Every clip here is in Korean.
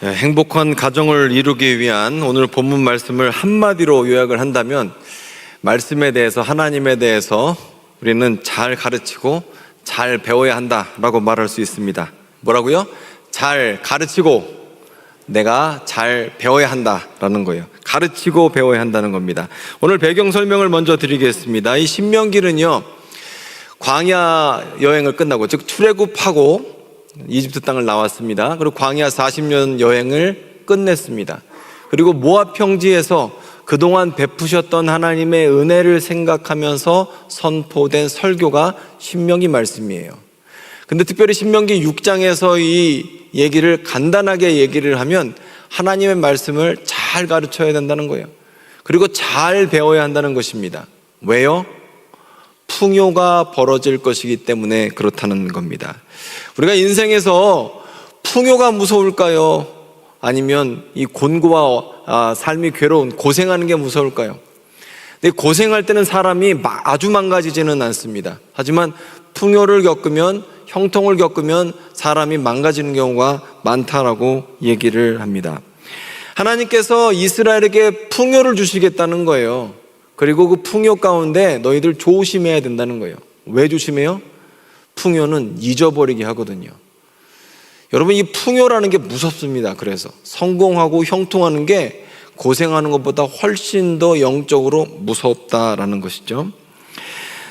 행복한 가정을 이루기 위한 오늘 본문 말씀을 한마디로 요약을 한다면, 말씀에 대해서, 하나님에 대해서 우리는 잘 가르치고 잘 배워야 한다라고 말할 수 있습니다. 뭐라고요? 잘 가르치고 내가 잘 배워야 한다라는 거예요. 가르치고 배워야 한다는 겁니다. 오늘 배경 설명을 먼저 드리겠습니다. 이 신명기는요, 광야 여행을 끝나고, 즉 출애굽하고 이집트 땅을 나왔습니다. 그리고 광야 40년 여행을 끝냈습니다. 그리고 모압 평지에서 그동안 베푸셨던 하나님의 은혜를 생각하면서 선포된 설교가 신명기 말씀이에요. 근데 특별히 신명기 6장에서 이 얘기를 간단하게 얘기를 하면 하나님의 말씀을 잘 가르쳐야 된다는 거예요. 그리고 잘 배워야 한다는 것입니다. 왜요? 풍요가 벌어질 것이기 때문에 그렇다는 겁니다. 우리가 인생에서 풍요가 무서울까요? 아니면 이 곤고와 삶이 괴로운 고생하는 게 무서울까요? 근데 고생할 때는 사람이 아주 망가지지는 않습니다. 하지만 풍요를 겪으면, 형통을 겪으면 사람이 망가지는 경우가 많다라고 얘기를 합니다. 하나님께서 이스라엘에게 풍요를 주시겠다는 거예요. 그리고 그 풍요 가운데 너희들 조심해야 된다는 거예요. 왜 조심해요? 풍요는 잊어버리게 하거든요. 여러분, 이 풍요라는 게 무섭습니다. 그래서 성공하고 형통하는 게 고생하는 것보다 훨씬 더 영적으로 무섭다라는 것이죠.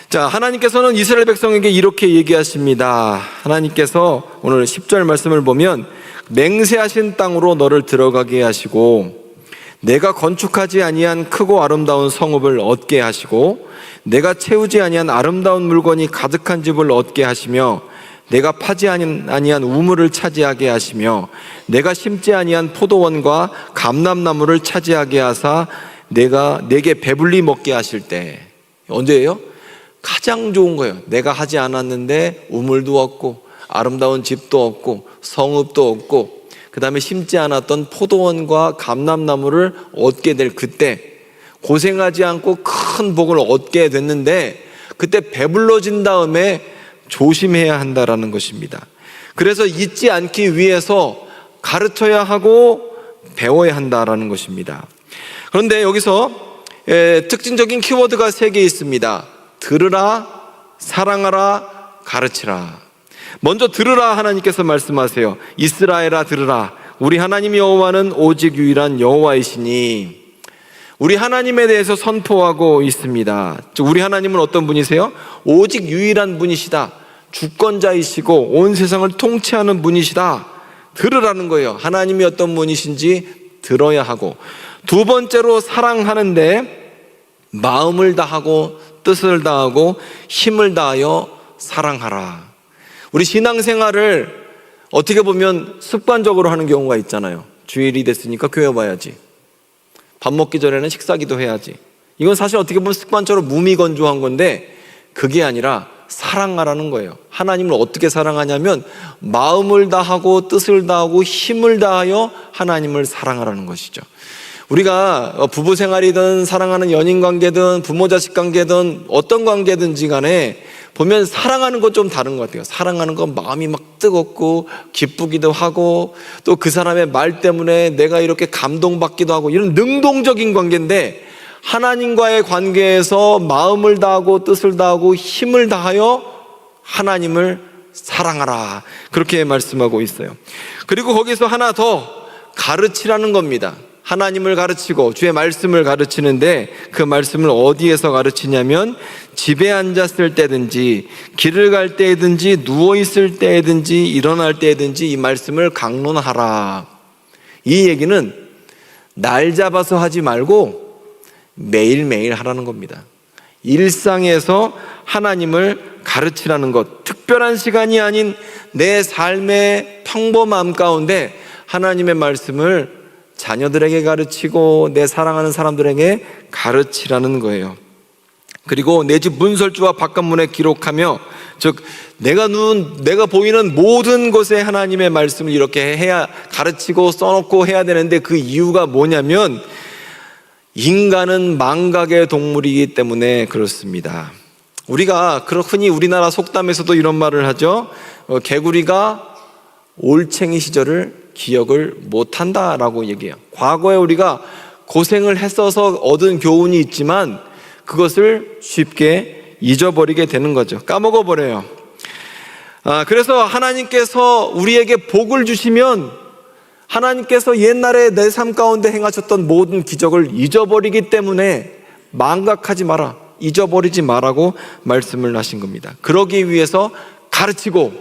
자, 하나님께서는 이스라엘 백성에게 이렇게 얘기하십니다. 하나님께서 오늘 10절 말씀을 보면, 맹세하신 땅으로 너를 들어가게 하시고 내가 건축하지 아니한 크고 아름다운 성읍을 얻게 하시고 내가 채우지 아니한 아름다운 물건이 가득한 집을 얻게 하시며 내가 파지 아니한 우물을 차지하게 하시며 내가 심지 아니한 포도원과 감람나무를 차지하게 하사 내가 내게 배불리 먹게 하실 때. 언제예요? 가장 좋은 거예요. 내가 하지 않았는데 우물도 없고 아름다운 집도 없고 성읍도 없고 그 다음에 심지 않았던 포도원과 감람나무를 얻게 될 그때, 고생하지 않고 큰 복을 얻게 됐는데 그때 배불러진 다음에 조심해야 한다라는 것입니다. 그래서 잊지 않기 위해서 가르쳐야 하고 배워야 한다라는 것입니다. 그런데 여기서 특징적인 키워드가 3개 있습니다. 들으라, 사랑하라, 가르치라. 먼저 들으라. 하나님께서 말씀하세요. 이스라엘아 들으라. 우리 하나님 여호와는 오직 유일한 여호와이시니. 우리 하나님에 대해서 선포하고 있습니다. 즉 우리 하나님은 어떤 분이세요? 오직 유일한 분이시다. 주권자이시고 온 세상을 통치하는 분이시다. 들으라는 거예요. 하나님이 어떤 분이신지 들어야 하고, 두 번째로 사랑하는데 마음을 다하고 뜻을 다하고 힘을 다하여 사랑하라. 우리 신앙생활을 어떻게 보면 습관적으로 하는 경우가 있잖아요. 주일이 됐으니까 교회 와야지. 밥 먹기 전에는 식사기도 해야지. 이건 사실 어떻게 보면 습관적으로 무미건조한 건데 그게 아니라 사랑하라는 거예요. 하나님을 어떻게 사랑하냐면 마음을 다하고 뜻을 다하고 힘을 다하여 하나님을 사랑하라는 것이죠. 우리가 부부 생활이든 사랑하는 연인 관계든 부모 자식 관계든 어떤 관계든지 간에 보면 사랑하는 건 좀 다른 것 같아요. 사랑하는 건 마음이 막 뜨겁고 기쁘기도 하고 또 그 사람의 말 때문에 내가 이렇게 감동받기도 하고 이런 능동적인 관계인데, 하나님과의 관계에서 마음을 다하고 뜻을 다하고 힘을 다하여 하나님을 사랑하라, 그렇게 말씀하고 있어요. 그리고 거기서 하나 더 가르치라는 겁니다. 하나님을 가르치고 주의 말씀을 가르치는데 그 말씀을 어디에서 가르치냐면 집에 앉았을 때든지 길을 갈 때든지 누워있을 때든지 일어날 때든지 이 말씀을 강론하라. 이 얘기는 날 잡아서 하지 말고 매일매일 하라는 겁니다. 일상에서 하나님을 가르치라는 것, 특별한 시간이 아닌 내 삶의 평범함 가운데 하나님의 말씀을 자녀들에게 가르치고 내 사랑하는 사람들에게 가르치라는 거예요. 그리고 내 집 문설주와 바깥문에 기록하며, 즉 내가 보이는 모든 곳에 하나님의 말씀을 이렇게 해야, 가르치고 써놓고 해야 되는데 그 이유가 뭐냐면 인간은 망각의 동물이기 때문에 그렇습니다. 우리가 흔히 우리나라 속담에서도 이런 말을 하죠. 개구리가 올챙이 시절을 기억을 못한다라고 얘기해요. 과거에 우리가 고생을 했어서 얻은 교훈이 있지만 그것을 쉽게 잊어버리게 되는 거죠. 까먹어버려요. 그래서 하나님께서 우리에게 복을 주시면 하나님께서 옛날에 내 삶 가운데 행하셨던 모든 기적을 잊어버리기 때문에 망각하지 마라, 잊어버리지 마라고 말씀을 하신 겁니다. 그러기 위해서 가르치고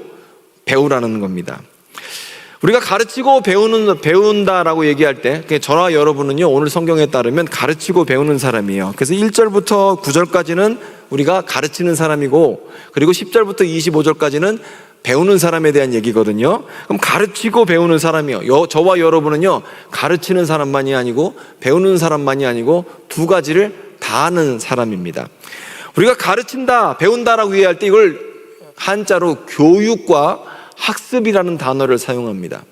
배우라는 겁니다. 우리가 가르치고 배운다라고 얘기할 때, 저와 여러분은요, 오늘 성경에 따르면 가르치고 배우는 사람이에요. 그래서 1절부터 9절까지는 우리가 가르치는 사람이고, 그리고 10절부터 25절까지는 배우는 사람에 대한 얘기거든요. 그럼 가르치고 배우는 사람이요. 저와 여러분은요, 가르치는 사람만이 아니고, 배우는 사람만이 아니고, 두 가지를 다 하는 사람입니다. 우리가 가르친다, 배운다라고 얘기할 때 이걸 한자로 교육과 학습이라는 단어를 사용합니다.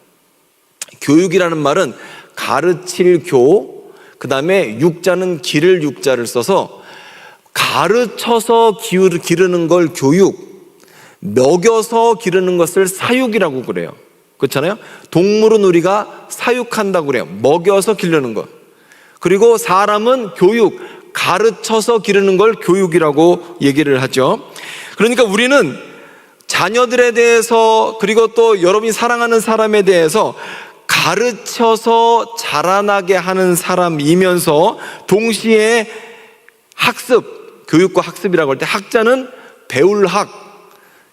교육이라는 말은 가르칠 교, 그 다음에 육자는 기를 육자를 써서 가르쳐서 기르는 걸 교육, 먹여서 기르는 것을 사육이라고 그래요. 그렇잖아요? 동물은 우리가 사육한다고 그래요. 먹여서 기르는 것. 그리고 사람은 교육, 가르쳐서 기르는 걸 교육이라고 얘기를 하죠. 그러니까 우리는 자녀들에 대해서, 그리고 또 여러분이 사랑하는 사람에 대해서 가르쳐서 자라나게 하는 사람이면서 동시에 학습, 교육과 학습이라고 할 때 학자는 배울 학,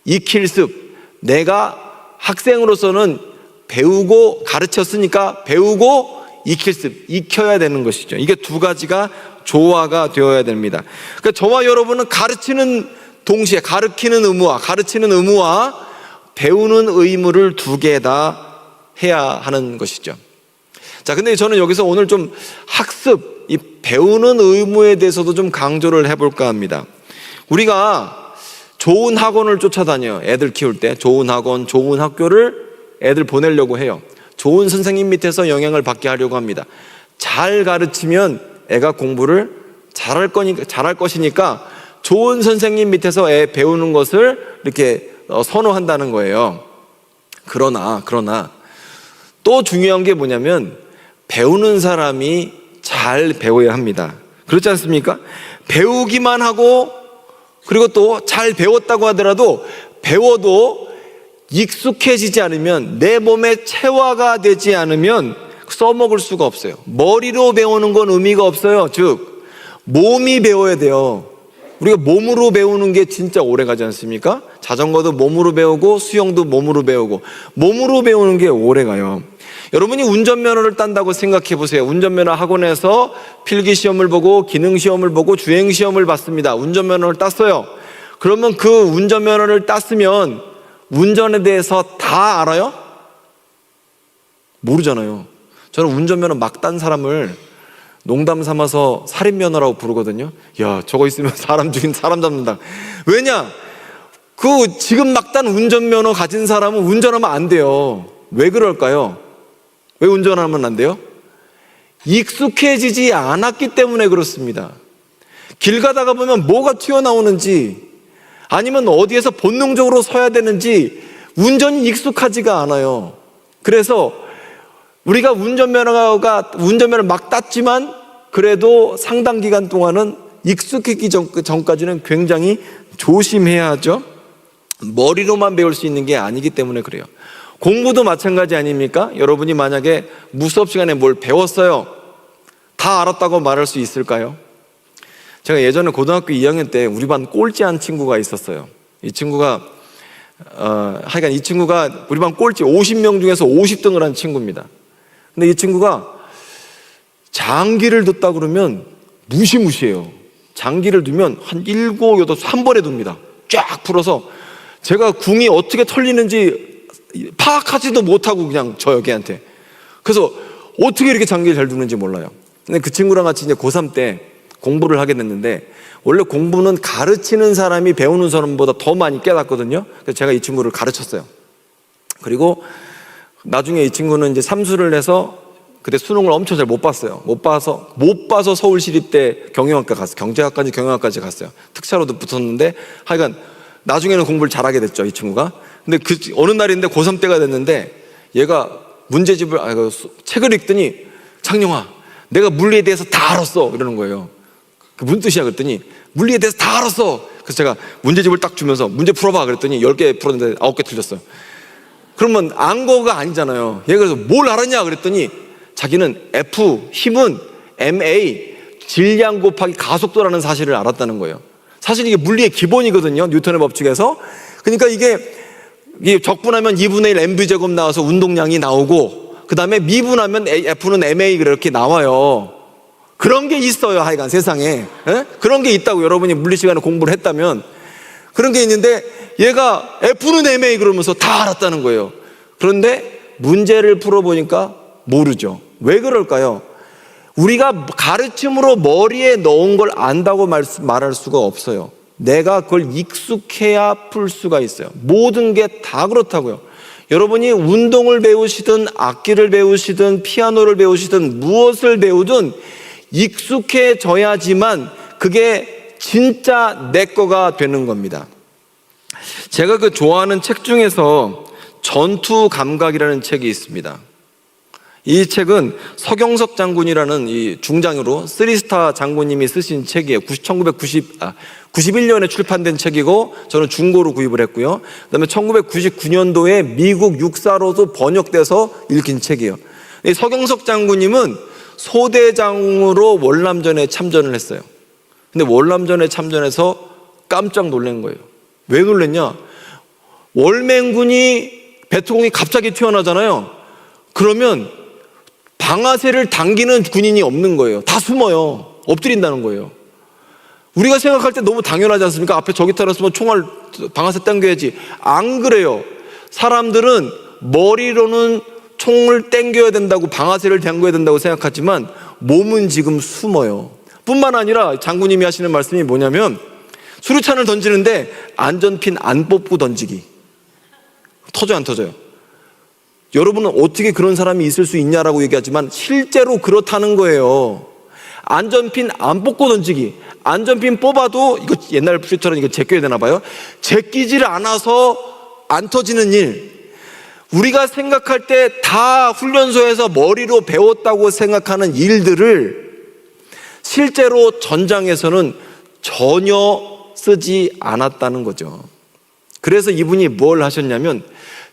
익힐 습. 내가 학생으로서는 배우고 가르쳤으니까 배우고 익힐 습, 익혀야 되는 것이죠. 이게 두 가지가 조화가 되어야 됩니다. 그러니까 저와 여러분은 가르치는 동시에 가르치는 의무와 배우는 의무를 두 개 다 해야 하는 것이죠. 자, 근데 저는 여기서 오늘 좀 학습, 이 배우는 의무에 대해서도 좀 강조를 해볼까 합니다. 우리가 좋은 학원을 쫓아다녀요. 애들 키울 때 좋은 학원, 좋은 학교를 애들 보내려고 해요. 좋은 선생님 밑에서 영향을 받게 하려고 합니다. 잘 가르치면 애가 공부를 잘할 것이니까 좋은 선생님 밑에서 애 배우는 것을 이렇게 선호한다는 거예요. 그러나 또 중요한 게 뭐냐면 배우는 사람이 잘 배워야 합니다. 그렇지 않습니까? 배우기만 하고 그리고 또 잘 배웠다고 하더라도 배워도 익숙해지지 않으면, 내 몸에 체화가 되지 않으면 써먹을 수가 없어요. 머리로 배우는 건 의미가 없어요. 즉 몸이 배워야 돼요. 우리가 몸으로 배우는 게 진짜 오래 가지 않습니까? 자전거도 몸으로 배우고 수영도 몸으로 배우고, 몸으로 배우는 게 오래 가요. 여러분이 운전면허를 딴다고 생각해 보세요. 운전면허 학원에서 필기시험을 보고 기능시험을 보고 주행시험을 봤습니다. 운전면허를 땄어요. 그러면 그 운전면허를 땄으면 운전에 대해서 다 알아요? 모르잖아요. 저는 운전면허 막 딴 사람을 농담 삼아서 살인면허라고 부르거든요. 야, 저거 있으면 사람 죽인 사람 잡는다. 왜냐? 지금 막 딴 운전면허 가진 사람은 운전하면 안 돼요. 왜 그럴까요? 왜 운전하면 안 돼요? 익숙해지지 않았기 때문에 그렇습니다. 길 가다가 보면 뭐가 튀어나오는지, 아니면 어디에서 본능적으로 서야 되는지 운전이 익숙하지가 않아요. 그래서 우리가 운전면허를 막 땄지만 그래도 상당 기간 동안은 익숙해지기 전까지는 굉장히 조심해야 하죠. 머리로만 배울 수 있는 게 아니기 때문에 그래요. 공부도 마찬가지 아닙니까? 여러분이 만약에 무수업 시간에 뭘 배웠어요. 다 알았다고 말할 수 있을까요? 제가 예전에 고등학교 2학년 때 우리 반 꼴찌한 친구가 있었어요. 이 친구가 우리 반 꼴찌 50명 중에서 50등을 한 친구입니다. 근데 이 친구가 장기를 뒀다 그러면 무시무시해요. 장기를 두면 한 7, 8, 한 번에 둡니다. 쫙 풀어서 제가 궁이 어떻게 털리는지 파악하지도 못하고 그냥 져요, 걔한테. 그래서 어떻게 이렇게 장기를 잘 두는지 몰라요. 근데 그 친구랑 같이 이제 고3 때 공부를 하게 됐는데, 원래 공부는 가르치는 사람이 배우는 사람보다 더 많이 깨닫거든요. 그래서 제가 이 친구를 가르쳤어요. 그리고 나중에 이 친구는 이제 삼수를 해서 그때 수능을 엄청 잘 못 봤어요. 못 봐서 서울시립대 경제학까지 경영학까지 갔어요. 특차로도 붙었는데 하여간 나중에는 공부를 잘하게 됐죠, 이 친구가. 근데 어느 날인데 고3 때가 됐는데 얘가 문제집을 책을 읽더니 창룡아, 내가 물리에 대해서 다 알았어 이러는 거예요. 그 무슨 뜻이야 그랬더니 물리에 대해서 다 알았어. 그래서 제가 문제집을 딱 주면서 문제 풀어봐 그랬더니 10개 풀었는데 9개 틀렸어요. 그러면 안 거가 아니잖아요. 얘가 그래서 뭘 알았냐 그랬더니 자기는 F, 힘은 ma, 질량 곱하기 가속도라는 사실을 알았다는 거예요. 사실 이게 물리의 기본이거든요, 뉴턴의 법칙에서. 그러니까 이게 적분하면 2분의 1 mv제곱 나와서 운동량이 나오고, 그 다음에 미분하면 F는 ma 그렇게 나와요. 그런 게 있어요, 하여간 세상에. 에? 그런 게 있다고, 여러분이 물리 시간에 공부를 했다면. 그런 게 있는데 얘가 F는 ma 그러면서 다 알았다는 거예요. 그런데 문제를 풀어보니까 모르죠. 왜 그럴까요? 우리가 가르침으로 머리에 넣은 걸 안다고 말할 수가 없어요. 내가 그걸 익숙해야 풀 수가 있어요. 모든 게 다 그렇다고요. 여러분이 운동을 배우시든 악기를 배우시든 피아노를 배우시든 무엇을 배우든 익숙해져야지만 그게 진짜 내 거가 되는 겁니다. 제가 그 좋아하는 책 중에서 전투 감각이라는 책이 있습니다. 이 책은 서경석 장군이라는 이 중장으로 3스타 장군님이 쓰신 책이에요. 1991년에 출판된 책이고 저는 중고로 구입을 했고요. 그다음에 1999년도에 미국 육사로도 번역돼서 읽힌 책이에요. 이 서경석 장군님은 소대장으로 월남전에 참전을 했어요. 근데 월남전에 참전해서 깜짝 놀란 거예요. 왜 놀랬냐? 월맹군이 배트공이 갑자기 튀어나오잖아요. 그러면 방아쇠를 당기는 군인이 없는 거예요. 다 숨어요. 엎드린다는 거예요. 우리가 생각할 때 너무 당연하지 않습니까? 앞에 저기 타놨으면 총알 방아쇠 당겨야지. 안 그래요. 사람들은 머리로는 총을 당겨야 된다고, 방아쇠를 당겨야 된다고 생각하지만 몸은 지금 숨어요. 뿐만 아니라 장군님이 하시는 말씀이 뭐냐면 수류탄을 던지는데 안전핀 안 뽑고 던지기. 터져요, 안 터져요? 여러분은 어떻게 그런 사람이 있을 수 있냐라고 얘기하지만 실제로 그렇다는 거예요. 안전핀 안 뽑고 던지기. 안전핀 뽑아도 이거 옛날 슈터는 이거 제껴야 되나 봐요. 제끼지를 않아서 안 터지는 일. 우리가 생각할 때 다 훈련소에서 머리로 배웠다고 생각하는 일들을 실제로 전장에서는 전혀 쓰지 않았다는 거죠. 그래서 이분이 뭘 하셨냐면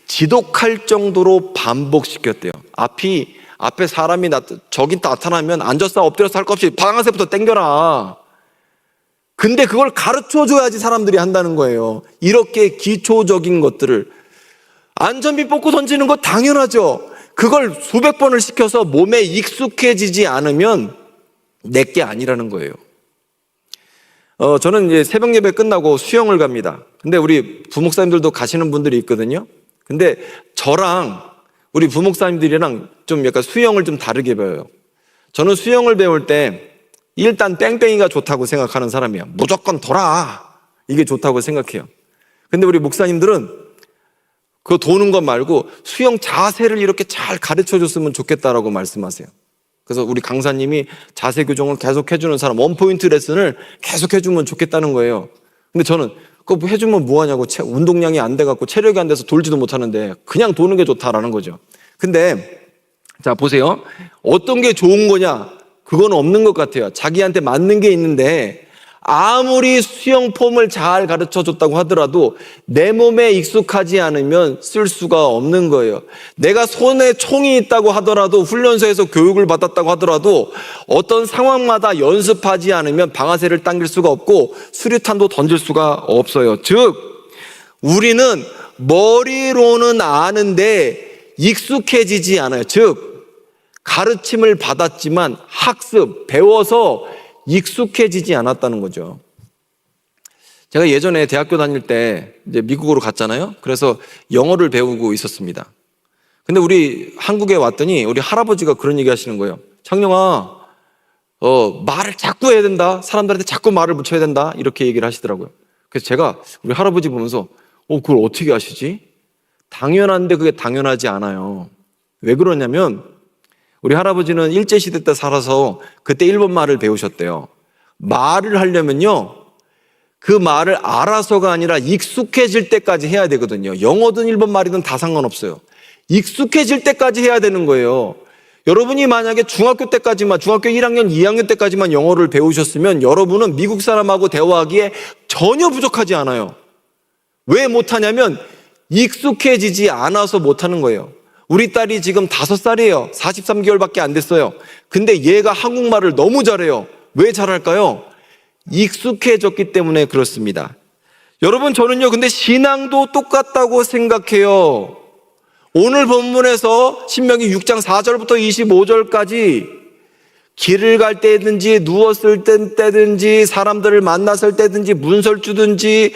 지독할 정도로 반복시켰대요. 앞에 사람이 저기 나타나면 앉았어 엎드려서 할 것 없이 방아쇠부터 당겨라. 근데 그걸 가르쳐줘야지 사람들이 한다는 거예요. 이렇게 기초적인 것들을. 안전핀 뽑고 던지는 거 당연하죠. 그걸 수백 번을 시켜서 몸에 익숙해지지 않으면 내게 아니라는 거예요. 저는 이제 새벽 예배 끝나고 수영을 갑니다. 근데 우리 부목사님들도 가시는 분들이 있거든요. 근데 저랑 우리 부목사님들이랑 좀 약간 수영을 좀 다르게 배워요. 저는 수영을 배울 때 일단 뺑뺑이가 좋다고 생각하는 사람이에요. 무조건 돌아. 이게 좋다고 생각해요. 근데 우리 목사님들은 그거 도는 것 말고 수영 자세를 이렇게 잘 가르쳐 줬으면 좋겠다라고 말씀하세요. 그래서 우리 강사님이 자세 교정을 계속 해주는 사람, 원포인트 레슨을 계속 해주면 좋겠다는 거예요. 근데 저는 그거 해주면 뭐하냐고, 운동량이 안 돼갖고 체력이 안 돼서 돌지도 못하는데 그냥 도는 게 좋다라는 거죠. 근데 자 보세요. 어떤 게 좋은 거냐? 그건 없는 것 같아요. 자기한테 맞는 게 있는데 아무리 수영 폼을 잘 가르쳐 줬다고 하더라도 내 몸에 익숙하지 않으면 쓸 수가 없는 거예요. 내가 손에 총이 있다고 하더라도, 훈련소에서 교육을 받았다고 하더라도 어떤 상황마다 연습하지 않으면 방아쇠를 당길 수가 없고 수류탄도 던질 수가 없어요. 즉 우리는 머리로는 아는데 익숙해지지 않아요. 즉 가르침을 받았지만 학습, 배워서 익숙해지지 않았다는 거죠. 제가 예전에 대학교 다닐 때 이제 미국으로 갔잖아요. 그래서 영어를 배우고 있었습니다. 근데 우리 한국에 왔더니 우리 할아버지가 그런 얘기 하시는 거예요. 창룡아, 말을 자꾸 해야 된다. 사람들한테 자꾸 말을 붙여야 된다. 이렇게 얘기를 하시더라고요. 그래서 제가 우리 할아버지 보면서 그걸 어떻게 하시지? 당연한데 그게 당연하지 않아요. 왜 그러냐면 우리 할아버지는 일제시대 때 살아서 그때 일본 말을 배우셨대요. 말을 하려면요, 그 말을 알아서가 아니라 익숙해질 때까지 해야 되거든요. 영어든 일본 말이든 다 상관없어요. 익숙해질 때까지 해야 되는 거예요. 여러분이 만약에 중학교 1학년, 2학년 때까지만 영어를 배우셨으면 여러분은 미국 사람하고 대화하기에 전혀 부족하지 않아요. 왜 못하냐면 익숙해지지 않아서 못하는 거예요. 우리 딸이 지금 5살이에요. 43개월밖에 안 됐어요. 근데 얘가 한국말을 너무 잘해요. 왜 잘할까요? 익숙해졌기 때문에 그렇습니다. 여러분, 저는요, 근데 신앙도 똑같다고 생각해요. 오늘 본문에서 신명기 6장 4절부터 25절까지 길을 갈 때든지 누웠을 때든지 사람들을 만났을 때든지 문설 주든지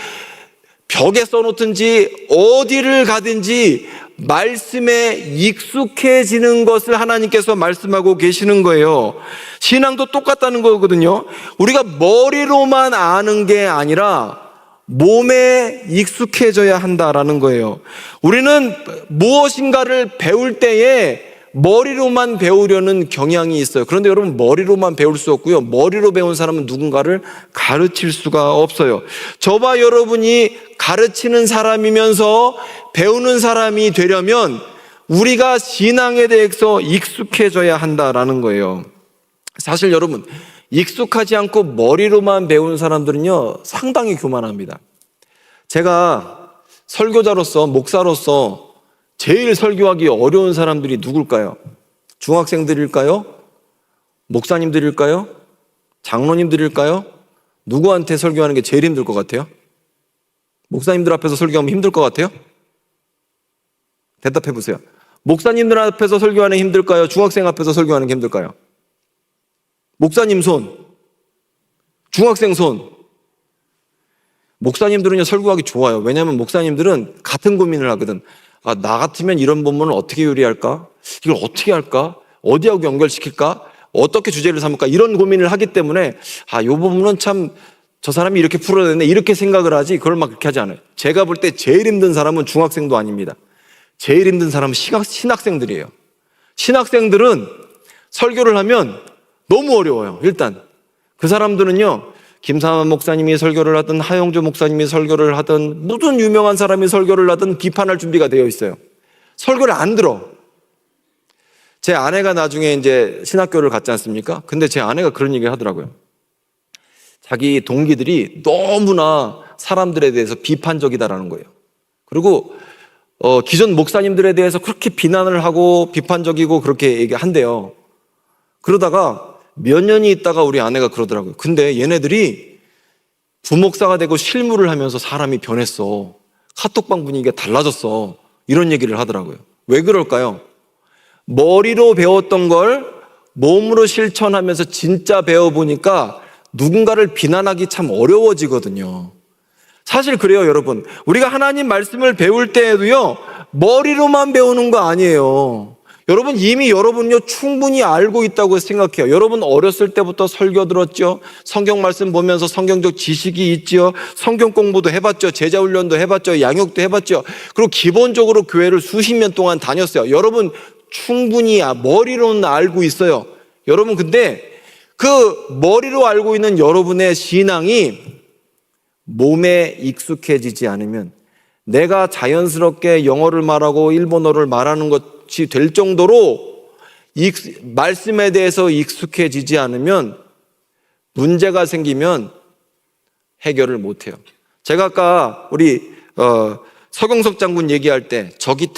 벽에 써놓든지 어디를 가든지 말씀에 익숙해지는 것을 하나님께서 말씀하고 계시는 거예요. 신앙도 똑같다는 거거든요. 우리가 머리로만 아는 게 아니라 몸에 익숙해져야 한다라는 거예요. 우리는 무엇인가를 배울 때에 머리로만 배우려는 경향이 있어요. 그런데 여러분, 머리로만 배울 수 없고요. 머리로 배운 사람은 누군가를 가르칠 수가 없어요. 저와 여러분이 가르치는 사람이면서 배우는 사람이 되려면 우리가 신앙에 대해서 익숙해져야 한다라는 거예요. 사실 여러분, 익숙하지 않고 머리로만 배운 사람들은요, 상당히 교만합니다. 제가 설교자로서, 목사로서 제일 설교하기 어려운 사람들이 누굴까요? 중학생들일까요? 목사님들일까요? 장로님들일까요? 누구한테 설교하는 게 제일 힘들 것 같아요? 목사님들 앞에서 설교하면 힘들 것 같아요? 대답해 보세요. 목사님들 앞에서 설교하는 게 힘들까요? 중학생 앞에서 설교하는 게 힘들까요? 목사님 손, 중학생 손. 목사님들은요, 설교하기 좋아요. 왜냐하면 목사님들은 같은 고민을 하거든. 아, 나 같으면 이런 본문을 어떻게 요리할까? 이걸 어떻게 할까? 어디하고 연결시킬까? 어떻게 주제를 삼을까? 이런 고민을 하기 때문에 아, 이 부분은 참 저 사람이 이렇게 풀어냈네, 이렇게 생각을 하지 그걸 막 그렇게 하지 않아요. 제가 볼 때 제일 힘든 사람은 중학생도 아닙니다. 제일 힘든 사람은 신학생들이에요. 신학생들은 설교를 하면 너무 어려워요. 일단 그 사람들은요, 김삼환 목사님이 설교를 하든 하영조 목사님이 설교를 하든 무슨 유명한 사람이 설교를 하든 비판할 준비가 되어 있어요. 설교를 안 들어. 제 아내가 나중에 이제 신학교를 갔지 않습니까? 근데 제 아내가 그런 얘기를 하더라고요. 자기 동기들이 너무나 사람들에 대해서 비판적이다라는 거예요. 그리고 기존 목사님들에 대해서 그렇게 비난을 하고 비판적이고 그렇게 얘기한대요. 그러다가 몇 년이 있다가 우리 아내가 그러더라고요. 근데 얘네들이 부목사가 되고 실무를 하면서 사람이 변했어. 카톡방 분위기가 달라졌어. 이런 얘기를 하더라고요. 왜 그럴까요? 머리로 배웠던 걸 몸으로 실천하면서 진짜 배워보니까 누군가를 비난하기 참 어려워지거든요. 사실 그래요, 여러분. 우리가 하나님 말씀을 배울 때에도요, 머리로만 배우는 거 아니에요. 여러분, 이미 여러분요, 충분히 알고 있다고 생각해요. 여러분 어렸을 때부터 설교 들었죠. 성경 말씀 보면서 성경적 지식이 있죠. 성경 공부도 해봤죠. 제자훈련도 해봤죠. 양육도 해봤죠. 그리고 기본적으로 교회를 수십 년 동안 다녔어요. 여러분 충분히 머리로는 알고 있어요. 여러분, 근데 그 머리로 알고 있는 여러분의 신앙이 몸에 익숙해지지 않으면, 내가 자연스럽게 영어를 말하고 일본어를 말하는 것이 될 정도로 말씀에 대해서 익숙해지지 않으면 문제가 생기면 해결을 못해요. 제가 아까 우리 서경석 장군 얘기할 때 적이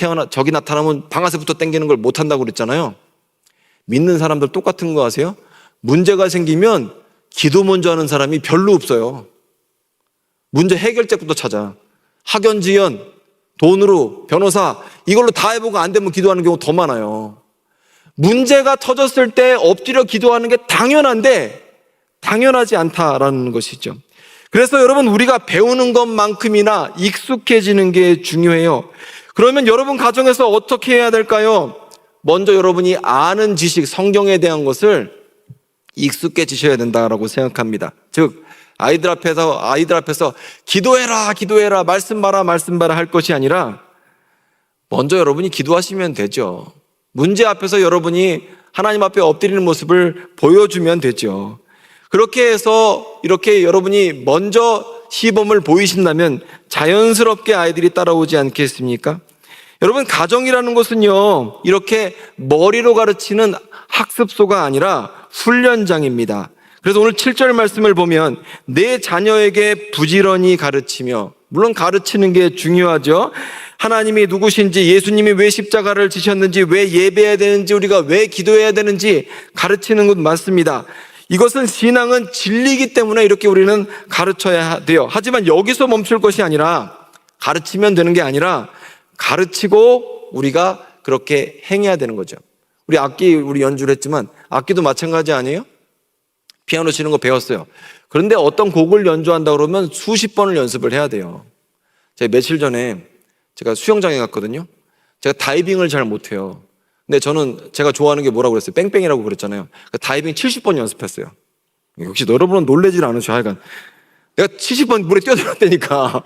나타나면 방아쇠부터 당기는 걸 못한다고 그랬잖아요. 믿는 사람들 똑같은 거 아세요? 문제가 생기면 기도 먼저 하는 사람이 별로 없어요. 문제 해결책부터 찾아. 학연지연, 돈으로, 변호사, 이걸로 다 해보고 안 되면 기도하는 경우 더 많아요. 문제가 터졌을 때 엎드려 기도하는 게 당연한데 당연하지 않다라는 것이죠. 그래서 여러분, 우리가 배우는 것만큼이나 익숙해지는 게 중요해요. 그러면 여러분 가정에서 어떻게 해야 될까요? 먼저 여러분이 아는 지식, 성경에 대한 것을 익숙해지셔야 된다라고 생각합니다. 즉, 아이들 앞에서 기도해라, 말씀 봐라 할 것이 아니라 먼저 여러분이 기도하시면 되죠. 문제 앞에서 여러분이 하나님 앞에 엎드리는 모습을 보여주면 되죠. 그렇게 해서 이렇게 여러분이 먼저 시범을 보이신다면 자연스럽게 아이들이 따라오지 않겠습니까? 여러분, 가정이라는 것은요, 이렇게 머리로 가르치는 학습소가 아니라 훈련장입니다. 그래서 오늘 7절 말씀을 보면 내 자녀에게 부지런히 가르치며, 물론 가르치는 게 중요하죠. 하나님이 누구신지, 예수님이 왜 십자가를 지셨는지, 왜 예배해야 되는지, 우리가 왜 기도해야 되는지 가르치는 것 맞습니다. 이것은 신앙은 진리이기 때문에 이렇게 우리는 가르쳐야 돼요. 하지만 여기서 멈출 것이 아니라, 가르치면 되는 게 아니라 가르치고 우리가 그렇게 행해야 되는 거죠. 우리 연주를 했지만 악기도 마찬가지 아니에요? 피아노 치는 거 배웠어요. 그런데 어떤 곡을 연주한다 그러면 수십 번을 연습을 해야 돼요. 제가 며칠 전에 제가 수영장에 갔거든요. 제가 다이빙을 잘 못해요. 근데 제가 좋아하는 게 뭐라고 그랬어요? 뺑뺑이라고 그랬잖아요. 다이빙 70번 연습했어요. 역시 여러분은 놀라질 않으셔. 하여간 내가 70번 물에 뛰어들었다니까.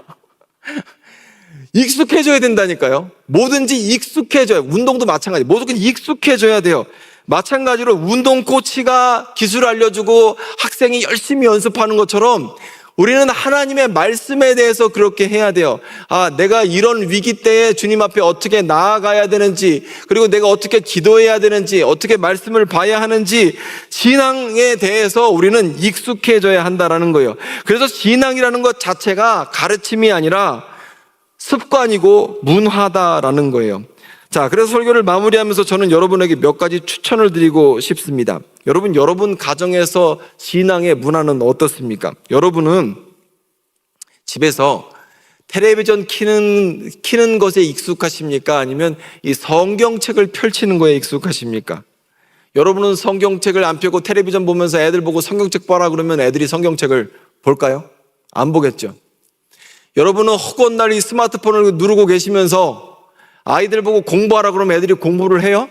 익숙해져야 된다니까요. 뭐든지 익숙해져요. 운동도 마찬가지. 뭐든지 익숙해져야 돼요. 마찬가지로 운동 코치가 기술을 알려주고 학생이 열심히 연습하는 것처럼 우리는 하나님의 말씀에 대해서 그렇게 해야 돼요. 내가 이런 위기 때에 주님 앞에 어떻게 나아가야 되는지, 그리고 내가 어떻게 기도해야 되는지, 어떻게 말씀을 봐야 하는지, 신앙에 대해서 우리는 익숙해져야 한다라는 거예요. 그래서 신앙이라는 것 자체가 가르침이 아니라 습관이고 문화다라는 거예요. 자, 그래서 설교를 마무리하면서 저는 여러분에게 몇 가지 추천을 드리고 싶습니다. 여러분 가정에서 신앙의 문화는 어떻습니까? 여러분은 집에서 텔레비전 키는 것에 익숙하십니까? 아니면 이 성경책을 펼치는 거에 익숙하십니까? 여러분은 성경책을 안 펴고 텔레비전 보면서 애들 보고 성경책 봐라 그러면 애들이 성경책을 볼까요? 안 보겠죠. 여러분은 허구한 날 이 스마트폰을 누르고 계시면서 아이들 보고 공부하라 그러면 애들이 공부를 해요?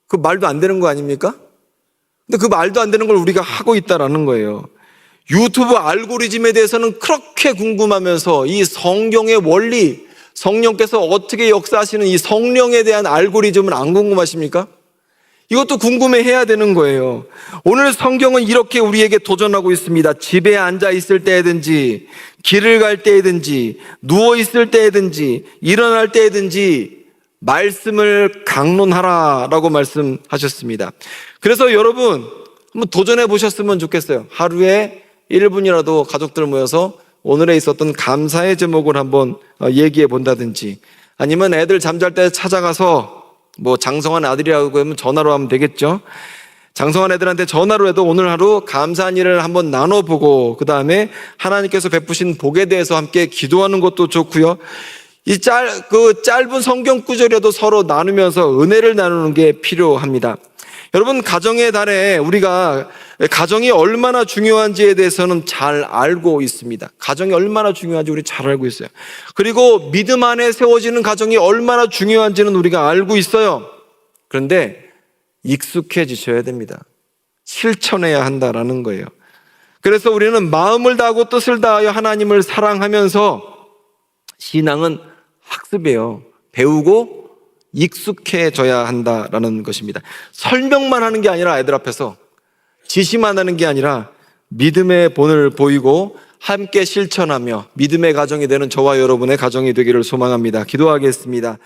그 말도 안 되는 거 아닙니까? 근데 그 말도 안 되는 걸 우리가 하고 있다라는 거예요. 유튜브 알고리즘에 대해서는 그렇게 궁금하면서 이 성경의 원리, 성령께서 어떻게 역사하시는 이 성령에 대한 알고리즘은 안 궁금하십니까? 이것도 궁금해해야 되는 거예요. 오늘 성경은 이렇게 우리에게 도전하고 있습니다. 집에 앉아 있을 때든지, 길을 갈 때든지, 누워 있을 때든지, 일어날 때든지 말씀을 강론하라라고 말씀하셨습니다. 그래서 여러분 한번 도전해 보셨으면 좋겠어요. 하루에 1분이라도 가족들 모여서 오늘에 있었던 감사의 제목을 한번 얘기해 본다든지, 아니면 애들 잠잘 때 찾아가서 장성한 아들이라고 하면 전화로 하면 되겠죠. 장성한 애들한테 전화로 해도 오늘 하루 감사한 일을 한번 나눠보고 그 다음에 하나님께서 베푸신 복에 대해서 함께 기도하는 것도 좋고요. 이 짧은 성경 구절이라도 서로 나누면서 은혜를 나누는 게 필요합니다. 여러분, 가정의 달에 우리가 가정이 얼마나 중요한지에 대해서는 잘 알고 있습니다. 가정이 얼마나 중요한지 우리 잘 알고 있어요. 그리고 믿음 안에 세워지는 가정이 얼마나 중요한지는 우리가 알고 있어요. 그런데 익숙해지셔야 됩니다. 실천해야 한다라는 거예요. 그래서 우리는 마음을 다하고 뜻을 다하여 하나님을 사랑하면서, 신앙은 학습이에요. 배우고 익숙해져야 한다라는 것입니다. 설명만 하는 게 아니라, 애들 앞에서 지시만 하는 게 아니라 믿음의 본을 보이고 함께 실천하며 믿음의 가정이 되는 저와 여러분의 가정이 되기를 소망합니다. 기도하겠습니다.